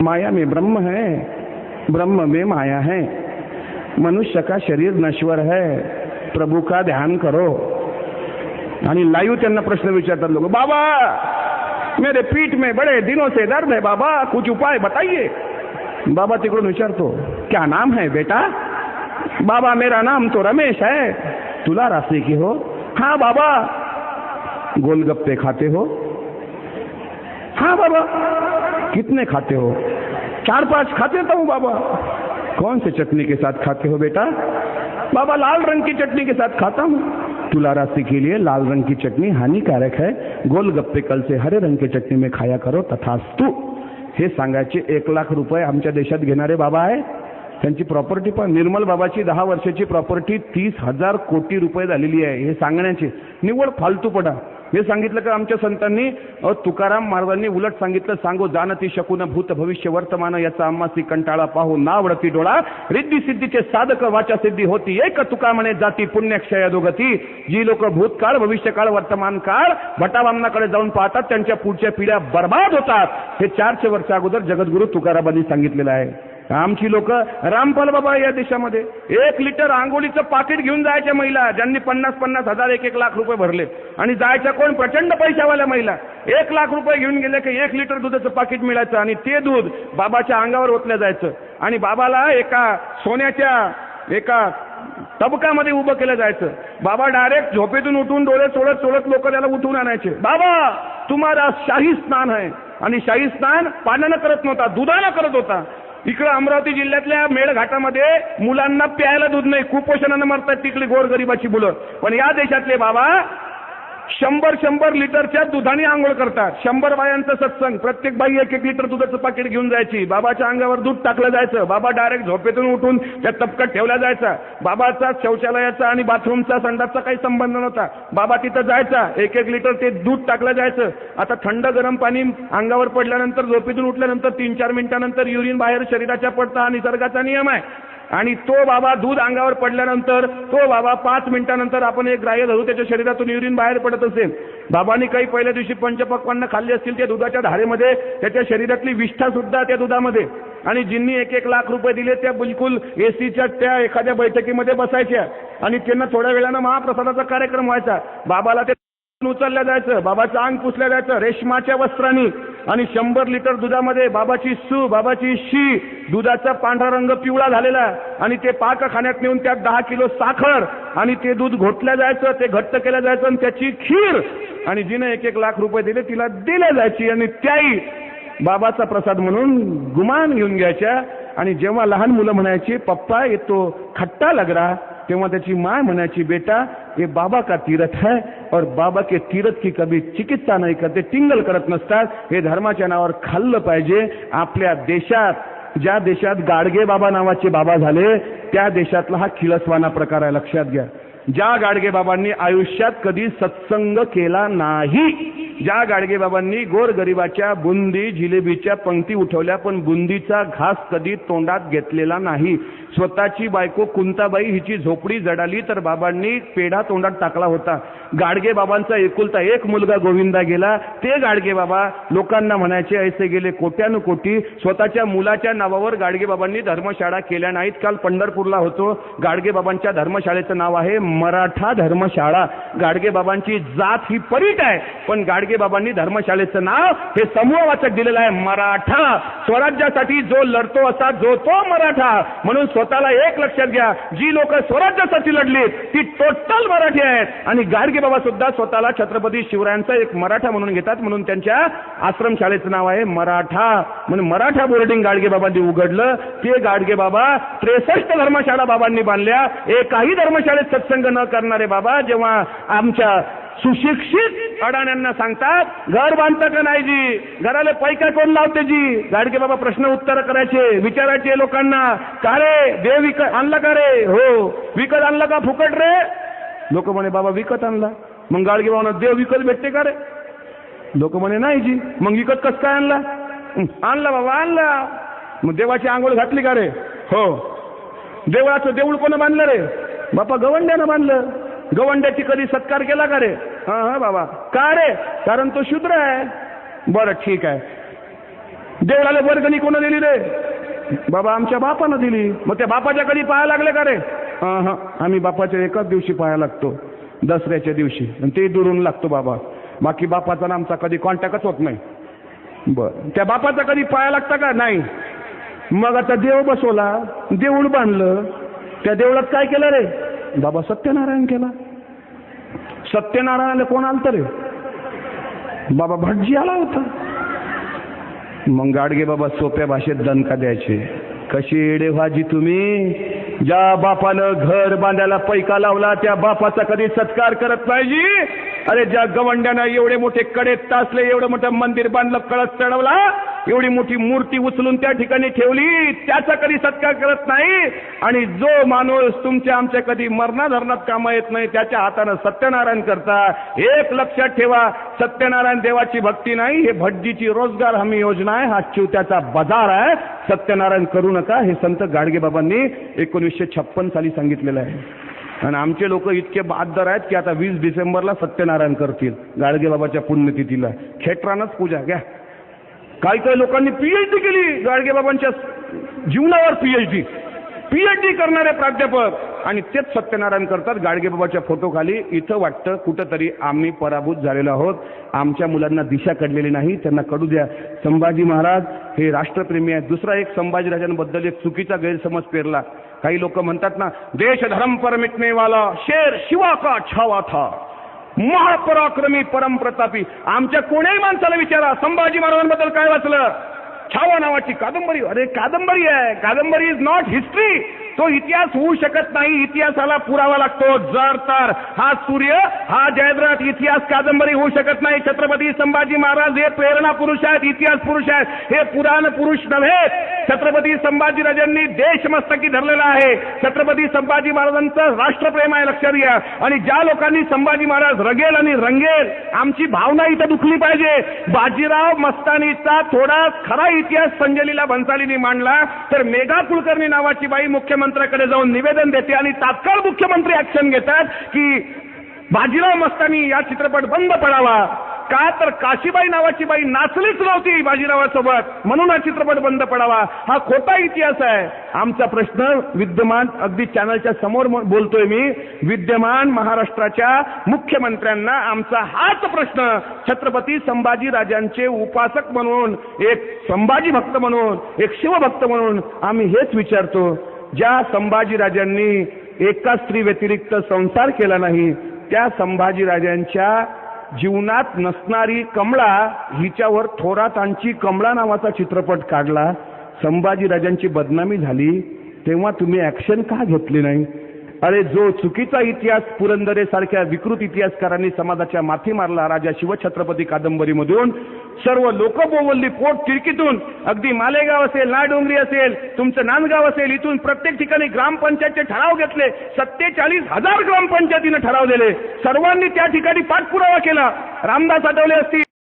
माया में ब्रह्म है, ब्रह्म में माया है, मनुष्य का शरीर नश्वर है, प्रभु का ध्यान करो. आणि लाईव्ह त्यांना प्रश्न विचारतात लोक, बाबा मेरे पीठ में बड़े दिनों से दर्द है बाबा, कुछ उपाय बताइए. बाबा तिकडून विचारतो, क्या नाम है बेटा? बाबा मेरा नाम तो रमेश है. तुला रास्ते की हो? हाँ बाबा. गोलगप्पे खाते हो? हाँ बाबा. कितने खाते हो? 4-5 खाते तो हूँ बाबा. कौन से चटनी के साथ खाते हो बेटा? बाबा लाल रंग की चटनी के साथ खाता हूँ. तुला रास्ते के लिए लाल रंग की चटनी हानिकारक है, गोलगप्पे कल से हरे रंग की चटनी में खाया करो तथास्तु. हे सांगायचे 1 लाख रुपये आमच्या देशात घेणारे बाबा आहे. त्यांची प्रॉपर्टी पण निर्मल बाबाची 10 वर्षाची प्रॉपर्टी 30,000 कोटी रुपये झालेली आहे. हे सांगण्याचे निव्वळ फालतूपणा. हे सांगितलं का आमच्या संतांनी? तुकाराम महाराजांनी उलट सांगितलं, सांगो जानती शकून भूत भविष्य वर्तमान याचा आम्हासी कंटाळा पाहू नावडती डोळा. रिद्धी सिद्धीचे साधक वाचा सिद्धी होती एक, तुका म्हणे जाती पुण्यक्षय अधोगती. जी लोक भूतकाळ भविष्यकाळ वर्तमान काळ भटाबामनाकडे जाऊन पाहतात त्यांच्या पुढच्या पिढ्या बर्बाद होतात. हे 400 वर्ष अगोदर जगद्गुरु तुकारामांनी सांगितलेलं आहे. आमची लोक रामपाल बाबा या देशामध्ये 1 लिटर आंघोळीचं पाकिट घेऊन जायच्या महिला, ज्यांनी 50-50 हजार 1-1 लाख रुपये भरले, आणि जायच्या कोण प्रचंड पैशावाल्या महिला. 1 लाख रुपये घेऊन गेले की 1 लिटर दुधाचं पाकिट मिळायचं आणि ते दूध बाबाच्या अंगावर ओतलं जायचं आणि बाबाला एका सोन्याच्या एका तबकामध्ये उभं केलं जायचं. बाबा डायरेक्ट झोपेतून उठून डोळे सोडत सोडत लोक त्याला उठून आणायचे. बाबा तुम्हाला शाही स्नान आहे. आणि शाही स्नान पाण्यानं करत नव्हता, दुधानं करत होता. इकडे अमरावती जिल्ह्यातल्या मेळघाटामध्ये मुलांना प्यायला दूध नाही, कुपोषणानं मरतात तिकडे गोरगरिबाची मुलं. पण या देशातले बाबा 100 लिटरच्या दुधाने आंघोळ करतात. 100 बायांचं सत्संग, प्रत्येक बाई 1-1 लिटर दुधाचं पाकिट घेऊन जायची. बाबाच्या अंगावर दूध टाकलं जायचं. बाबा डायरेक्ट झोपेतून उठून त्या तबकात ठेवला जायचा. बाबाचा शौचालयाचा आणि बाथरूमचा संडासचा काही संबंध नव्हता. बाबा तिथं जायचा, 1-1 लिटर ते दूध टाकलं जायचं. आता थंड गरम पाणी अंगावर पडल्यानंतर झोपेतून उठल्यानंतर 3-4 मिनिटानंतर युरिन बाहेर शरीराच्या पडतं, हा निसर्गाचा नियम आहे. आणि तो बाबा दूध अंगावर पडल्यानंतर तो बाबा 5 मिनिटानंतर आपण एक ग्राह्य धरू त्याच्या शरीरातून युरिन बाहेर पडत असेल. बाबांनी काही पहिल्या दिवशी पंचपक्वान्न खाल्ली असतील त्या दुधाच्या धारेमध्ये, त्याच्या शरीरातली विष्ठा सुद्धा त्या दुधामध्ये. आणि जिन्नी 1-1 लाख रुपये दिले त्या बिलकुल एसीच्या त्या एखाद्या बैठकीमध्ये बसायच्या आणि त्यांना थोड्या वेळानं महाप्रसादाचा कार्यक्रम व्हायचा. बाबाला ते उचलल्या जायचं, बाबाचं अंग पुसल्या जायचं रेशमाच्या वस्त्रांनी. आणि 100 लिटर दुधामध्ये बाबाची सू, बाबाची शी, दुधाचा पांढरा रंग पिवळा झालेला, आणि ते पाकखान्यात नेऊन त्यात 10 किलो साखर आणि ते दूध घोटल्या जायचं, ते घट्ट केलं जायचं आणि त्याची खीर. आणि जिने 1-1 लाख रुपये दिले तिला दिल्या जायची आणि त्याही बाबाचा प्रसाद म्हणून गुमान घेऊन घ्यायच्या. आणि जेव्हा लहान मुलं म्हणायची पप्पा ये तो खट्टा लग रहा, तेव्हा त्याची माय म्हणायची बेटा ये बाबा का तीर्थ है और बाबा के तीर्थ की कभी चिकित्सा नाही करते, टिंगल करत नसतात. हे धर्माच्या नावावर खाल्लं पाहिजे. आपल्या देशात, ज्या देशात गाडगे बाबा नावाचे बाबा झाले त्या देशातला हा खिळसवाना प्रकार आहे, लक्षात घ्या. ज्या गाडगे बाबांनी आयुष्यात कधी सत्संग केला नाही, ज्या गाडगे बाबांनी गोरगरिबाच्या बुंदी जिलेबीच्या पंक्ती उठवल्या पण बुंदीचा घास कधी तोंडात घेतलेला नाही. स्वतःची बायको कुंताबाई हिची झोपडी जडाली तर बाबांनी पेढा तोंडात टाकला होता. गाडगे बाबांचा एकुलता एक मुलगा गोविंदा गेला, ते गाडगे बाबा लोकांना म्हणायचे ऐसे गेले कोट्यानुकोटी. स्वतःच्या मुलाच्या नावावर गाडगे बाबांनी धर्मशाळा केल्या नाहीत. काल पंढरपूरला होतो, गाडगे बाबांच्या धर्मशाळेचं नाव आहे मराठा धर्मशाळा. गाडगे बाबांची जात ही परीट आहे, पण गाडगे बाबांनी धर्मशाळेचं नाव हे समूहवाचक दिलेलं आहे मराठा. स्वराज्यासाठी जो लढतो असा जो तो मराठा. म्हणून स्वतःला एक लक्षात घ्या, जी लोक स्वराज्यासाठी लढली ती टोटल मराठी आहेत. आणि गाडगे बाबा सुद्धा स्वतःला छत्रपती शिवरायांचा एक मराठा म्हणून घेतात, म्हणून त्यांच्या आश्रमशाळेचं नाव आहे मराठा. म्हणून मराठा बोर्डिंग गाडगे बाबांनी उघडलं. ते गाडगे बाबा 63 धर्मशाळा बाबांनी बांधल्या. एकाही धर्मशाळेत सत्संग न करणारे बाबा जेव्हा आमच्या सुशिक्षित अडाण्यांना सांगतात घर बांधता का नाही जी, घराला पैका कोण लावते जी, गाडगे बाबा प्रश्न उत्तर करायचे, विचारायचे लोकांना, का रे देव विकत आणला का रे? हो. विकत आणला का फुकट रे? लोक म्हणे बाबा विकत आणला. मग गाडगे बाबांना देव विकत भेटते का रे? लोक म्हणे नाही जी. मग विकत कस काय आणला? आणला बाबा आणला. मग देवाची आंघोळ घातली का रे? हो. देवळाचं देऊळ कोण बांधलं रे? बापा गवंड्यानं बांधलं. गवंड्याची कधी सत्कार केला का रे? हा हा बाबा. का रे? कारण तो शूद्र आहे. बरं ठीक आहे. देवळाला वर्गणी कोण दिली रे? बाबा आमच्या बापानं दिली. मग त्या बापाच्या कधी पाया लागले का रे? आम्ही बापाच्या एकाच दिवशी पाया लागतो, दसऱ्याच्या दिवशी, आणि ते दुरून लागतो बाबा. बाकी बापाचा आमचा कधी कॉन्टॅक्टच होत नाही. बरं, त्या बापाचा कधी पाया लागता का? नाही. मग आता देव बसवला, देऊळ बांधलं, त्या देवळात काय केलं रे? बाबा सत्यनारायण केला. सत्यनारायणाला कोण आलतं रे? बाबा भटजी आला होता. मग गाडगे बाबा सोप्या भाषेत दणका द्यायचे, कशी एडे व्हाजी तुम्ही, ज्या बापानं घर बांधायला पैका लावला त्या बापाचा कधी सत्कार करत पाहिजे. अरे ज्या गवंड्यानं एवढे मोठे कडे तासले, एवढं मोठं मंदिर बांधलं, कळस चढवला, एवढी मोठी मूर्ती उचलून त्या ठिकाणी ठेवली, त्याचा कधी सत्कार करत नाही. आणि जो माणूस तुमच्या आमच्या कधी मरणाधरणात कामा येत नाही त्याच्या हातानं सत्यनारायण करता. एक लक्षात ठेवा, सत्यनारायण देवाची भक्ती नाही, हे भटजीची रोजगार हमी योजना आहे, हा चिवत्याचा बाजार आहे. सत्यनारायण करू नका, हे संत गाडगे बाबांनी 1956 साली सांगितलेलं आहे. आणि आमचे लोक इतके बहादर आहेत की आता 20 डिसेंबरला सत्यनारायण करतील गाडगे बाबाच्या पुण्यतिथीला. खेटरानच पूजा घ्या. काही काही लोकांनी पीएचडी केली गाडगे बाबांच्या जीवनावर, पीएचडी करणारे प्राध्यापक, आणि तेच सत्यनारायण करतात गाडगे बाबाच्या फोटो खाली. इथं वाटतं कुठंतरी आम्ही पराभूत झालेलो आहोत, आमच्या मुलांना दिशा कळलेली नाही, त्यांना कळू द्या. संभाजी महाराज हे राष्ट्रप्रेमी आहेत. दुसरा एक संभाजीराजांबद्दल एक चुकीचा गैरसमज पेरला. काही लोक म्हणतात ना, देश धर्म पर मिटने वाला शेर शिवा का छावा था, महापराक्रमी परम प्रतापी. आमच्या कोण्याही माणसाला विचारा संभाजी महाराजांबद्दल काय वाचलं? छावा नावाची कादंबरी. अरे कादंबरी आहे, कादंबरी इज नॉट हिस्ट्री. तो इतिहास होऊ शकत नाही, इतिहासाला पुरावा लागतो. जर तर हा सूर्य, हा जयद्रथ, इतिहास कादंबरी होऊ शकत नाही. छत्रपती संभाजी महाराज हे प्रेरणा पुरुष आहेत, इतिहास पुरुष आहेत, हे पुराण पुरुष नव्हे. छत्रपती संभाजीराजांनी देशमस्तकी धरलेला आहे. छत्रपती संभाजी महाराजांचं राष्ट्रप्रेम आहे, लक्षात घ्या. आणि ज्या लोकांनी संभाजी महाराज रगेल आणि रंगेल, आमची भावना इथं दुखली पाहिजे. बाजीराव मस्तानीचा थोडा खरा इतिहास संजय लीला भन्सालींनी मांडला तर मेघा कुलकर्णी नावाची बाई मुख्यमंत्र्याकडे जाऊन निवेदन देते आणि तात्काळ मुख्यमंत्री ऍक्शन घेतात की बाजीराव मस्तानी या चित्रपट बंद पडावा. का तर काशीबाई नावाची बाई नाचलीच नव्हती बाजीरावासोबत, म्हणून हा चित्रपट बंद पडावा. हा खोटा इतिहास आहे. आमचा प्रश्न विद्यमान, अगदी चॅनलच्या समोर बोलतोय मी, विद्यमान महाराष्ट्राच्या मुख्यमंत्र्यांना आमचा हाच प्रश्न, छत्रपती संभाजीराजांचे उपासक म्हणून, एक संभाजी भक्त म्हणून, एक शिवभक्त म्हणून आम्ही हेच विचारतो, ज्या संभाजीराजांनी एका स्त्री व्यतिरिक्त संसार केला नाही, त्या संभाजीराजांच्या जीवनात नसणारी कमळा हिच्यावर थोरातांची कमळा नावाचा चित्रपट काढला. संभाजीराजांची बदनामी झाली तेव्हा तुम्ही ऍक्शन का घेतली नाही? अरे जो चुकीचा इतिहास पुरंदरे सारख्या विकृत इतिहासकारांनी समाजाच्या माथी मारला राजा शिवछत्रपती कादंबरीमधून, सर्व लोक बोवलली पोट तिरकीतून, अगदी मालेगाव असेल, नाडोंगरी असेल, तुमचं नांदगाव असेल, इथून प्रत्येक ठिकाणी ग्रामपंचायतचे ठराव घेतले. 47,000 ग्रामपंचायतीनं ठराव दिले. सर्वांनी त्या ठिकाणी पाठपुरावा केला. रामदास आठवले असतील,